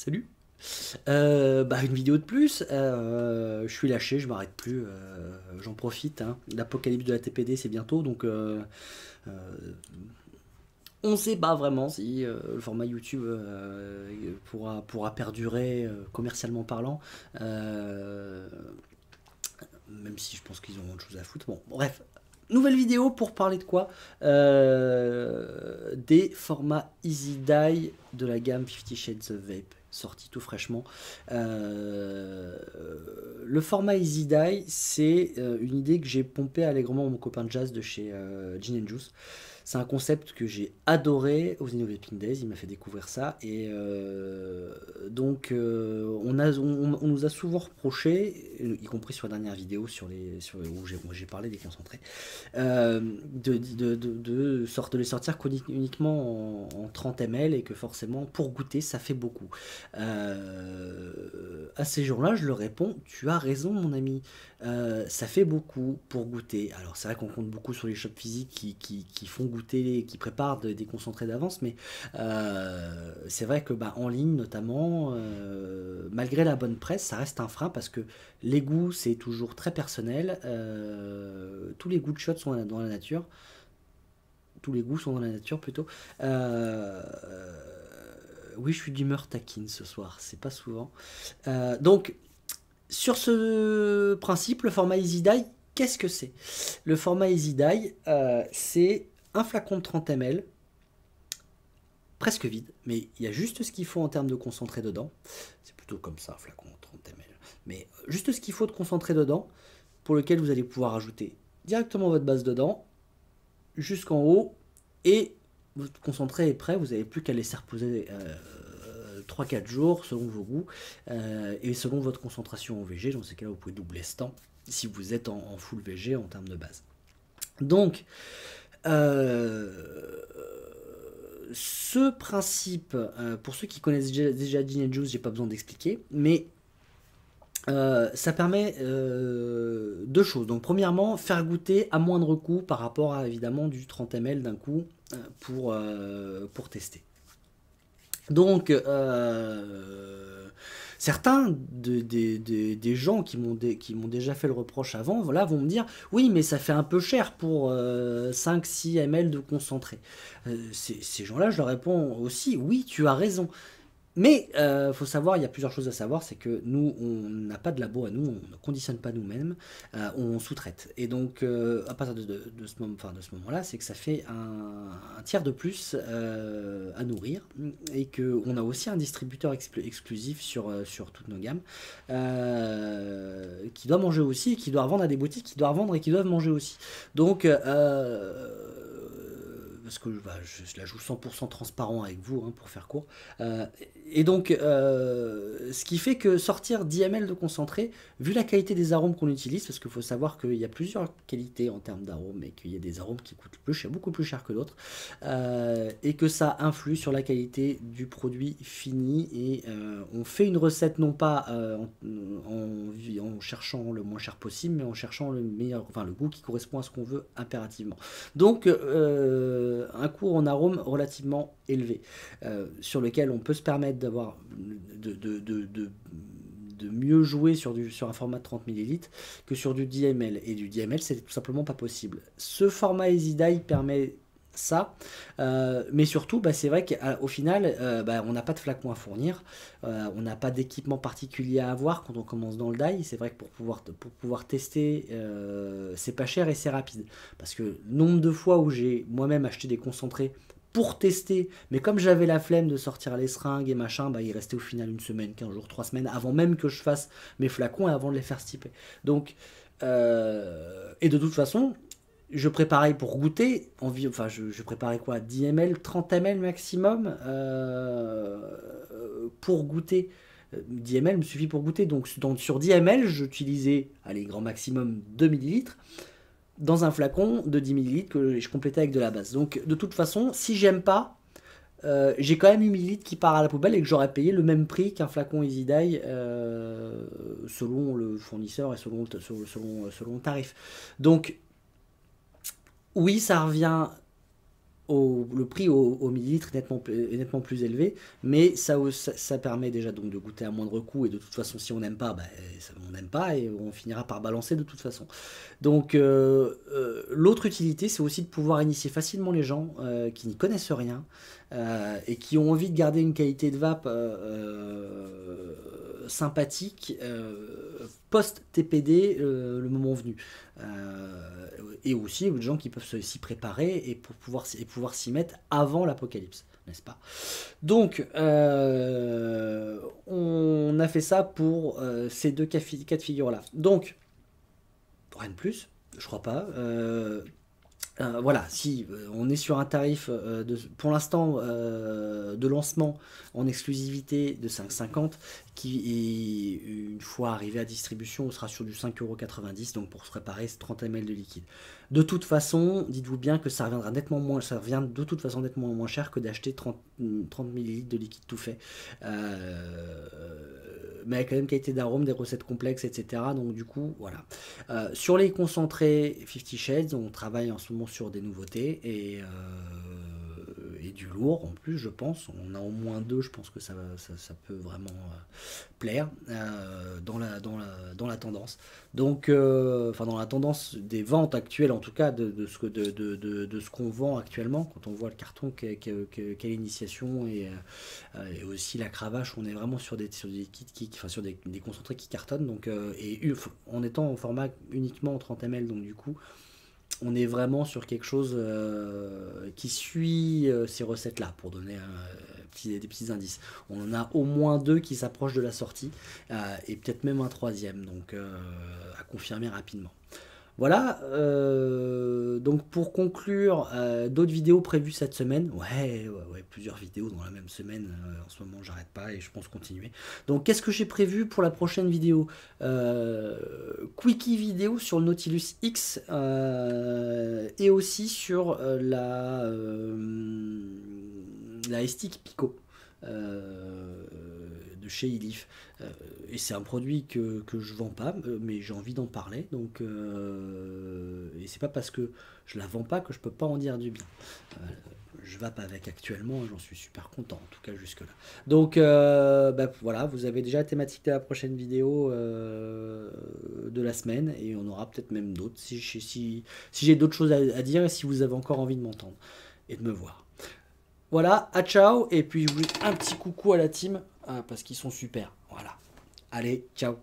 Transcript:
Salut. Une vidéo de plus. Je suis lâché, je m'arrête plus. J'en profite, hein. L'apocalypse de la TPD, c'est bientôt, donc euh, on ne sait pas vraiment si le format YouTube pourra perdurer commercialement parlant. Euh, Même si je pense qu'ils ont autre chose à foutre. Bon, bref. Nouvelle vidéo pour parler de quoi? Des formats Easy Die de la gamme 50 Shades of Vape, sorti tout fraîchement. Euh, le format Easy Die, c'est une idée que j'ai pompée allègrement à mon copain Jazz de chez Gin and Juice. C'est un concept que j'ai adoré aux Innovating Days, il m'a fait découvrir ça. Et on nous a souvent reproché, y compris sur la dernière vidéo où j'ai parlé des concentrés, de les sortir uniquement en 30 ml et que forcément pour goûter ça fait beaucoup. À ces gens-là, je leur réponds, tu as raison mon ami. Ça fait beaucoup pour goûter. Alors c'est vrai qu'on compte beaucoup sur les shops physiques qui font goûter, qui préparent des concentrés d'avance, mais c'est vrai que en ligne notamment, malgré la bonne presse, ça reste un frein parce que les goûts c'est toujours très personnel. Tous les goûts de shot sont dans la nature. Tous les goûts sont dans la nature plutôt. Euh, oui, je suis d'humeur taquine ce soir, c'est pas souvent. Donc sur ce principe, le format Easy Die, qu'est-ce que c'est? Le format Easy Die, c'est un flacon de 30 ml, presque vide, mais il y a juste ce qu'il faut en termes de concentré dedans. C'est plutôt comme ça, un flacon de 30 ml. Mais juste ce qu'il faut de concentré dedans, pour lequel vous allez pouvoir ajouter directement votre base dedans, jusqu'en haut, et votre concentré est prêt, vous n'avez plus qu'à laisser reposer 3-4 jours selon vos goûts et selon votre concentration en VG. Dans ces cas-là, vous pouvez doubler ce temps si vous êtes en full VG en termes de base. Donc, ce principe, pour ceux qui connaissent déjà Gin and Juice, j'ai pas besoin d'expliquer, mais ça permet deux choses. Donc, premièrement, faire goûter à moindre coût par rapport à évidemment du 30 ml d'un coup pour tester. Donc, certains des gens qui m'ont déjà fait le reproche avant, voilà, vont me dire oui, mais ça fait un peu cher pour 5-6 ml de concentré. Ces gens-là, je leur réponds aussi oui, tu as raison. Mais faut savoir, il y a plusieurs choses à savoir, c'est que nous, on n'a pas de labo à nous, on ne conditionne pas nous-mêmes, on sous-traite. Et donc, à partir de ce moment-là, c'est que ça fait un tiers de plus à nourrir, et qu'on a aussi un distributeur exclusif sur toutes nos gammes, qui doit manger aussi, et qui doit revendre à des boutiques, qui doivent revendre et qui doivent manger aussi. Donc, parce que je la joue 100% transparent avec vous, hein, pour faire court. Et donc, ce qui fait que sortir 10 ml de concentré, vu la qualité des arômes qu'on utilise, parce qu'il faut savoir qu'il y a plusieurs qualités en termes d'arômes, et qu'il y a des arômes qui coûtent plus cher, beaucoup plus cher que d'autres, et que ça influe sur la qualité du produit fini. Et on fait une recette non pas en cherchant le moins cher possible, mais en cherchant le meilleur, enfin le goût qui correspond à ce qu'on veut impérativement. Donc, un cours en arôme relativement élevé, sur lequel on peut se permettre d'avoir de mieux jouer sur un format de 30 millilitres que sur du 10 ml. Et du 10 ml, c'est tout simplement pas possible. Ce format Easy Die permet ça, mais surtout c'est vrai qu'au final on n'a pas de flacon à fournir, on n'a pas d'équipement particulier à avoir quand on commence dans le die. C'est vrai que pour pouvoir tester, c'est pas cher et c'est rapide, parce que nombre de fois où j'ai moi-même acheté des concentrés pour tester, mais comme j'avais la flemme de sortir les seringues et machin, il restait au final une semaine, 15 jours, 3 semaines avant même que je fasse mes flacons et avant de les faire stiper. Donc, et de toute façon, je préparais pour goûter, je préparais quoi, 10 ml, 30 ml maximum pour goûter. 10 ml me suffit pour goûter, donc sur 10 ml, j'utilisais, allez, grand maximum 2 millilitres dans un flacon de 10 millilitres que je complétais avec de la base. Donc de toute façon, si j'aime pas, j'ai quand même 8 millilitres qui part à la poubelle et que j'aurais payé le même prix qu'un flacon Easy Die, selon le fournisseur et selon le tarif. Donc oui, ça revient le prix au millilitre est nettement plus élevé, mais ça permet déjà donc de goûter à moindre coût, et de toute façon si on n'aime pas, on n'aime pas et on finira par balancer de toute façon. Donc l'autre utilité, c'est aussi de pouvoir initier facilement les gens qui n'y connaissent rien et qui ont envie de garder une qualité de vape sympathique post-TPD le moment venu. Et aussi des gens qui peuvent s'y préparer et pour pouvoir s'y mettre avant l'apocalypse, n'est-ce pas? Donc, on a fait ça pour ces deux cas de figure-là. Donc, rien de plus, je crois pas. Voilà, si on est sur un tarif pour l'instant de lancement en exclusivité de 5,50, qui est, une fois arrivé à distribution, on sera sur du 5,90 €, donc pour se préparer, c'est 30 ml de liquide. De toute façon, dites-vous bien que ça reviendra nettement moins, ça revient de toute façon nettement moins cher que d'acheter 30 ml de liquide tout fait. Mais avec la même qualité d'arôme, des recettes complexes, etc. Donc du coup, voilà. Sur les concentrés 50 Shades, on travaille en ce moment sur des nouveautés et du lourd en plus, je pense. On a au moins deux, je pense que ça peut vraiment plaire dans la tendance. Donc, enfin dans la tendance des ventes actuelles, en tout cas de ce qu'on vend actuellement, quand on voit le carton quelle initiation et aussi la cravache, on est vraiment sur des liquides enfin sur des concentrés qui cartonnent. Donc, en étant en format uniquement en 30 ml, donc du coup on est vraiment sur quelque chose qui suit ces recettes-là, pour donner des petits indices. On en a au moins deux qui s'approchent de la sortie, et peut-être même un troisième, donc à confirmer rapidement. Voilà, donc pour conclure, d'autres vidéos prévues cette semaine. Ouais, plusieurs vidéos dans la même semaine. En ce moment, j'arrête pas et je pense continuer. Donc, qu'est-ce que j'ai prévu pour la prochaine vidéo? Quickie vidéo sur le Nautilus X et aussi sur la STIC Pico de chez Elif. Et c'est un produit que je vends pas, mais j'ai envie d'en parler. Donc, et c'est pas parce que je la vends pas que je peux pas en dire du bien. Je vape avec actuellement, j'en suis super content, en tout cas jusque-là. Donc voilà, vous avez déjà la thématique de la prochaine vidéo de la semaine, et on aura peut-être même d'autres si j'ai d'autres choses à dire, et si vous avez encore envie de m'entendre et de me voir. Voilà, à ciao, et puis je vous dis un petit coucou à la team parce qu'ils sont super. Voilà. Allez, ciao.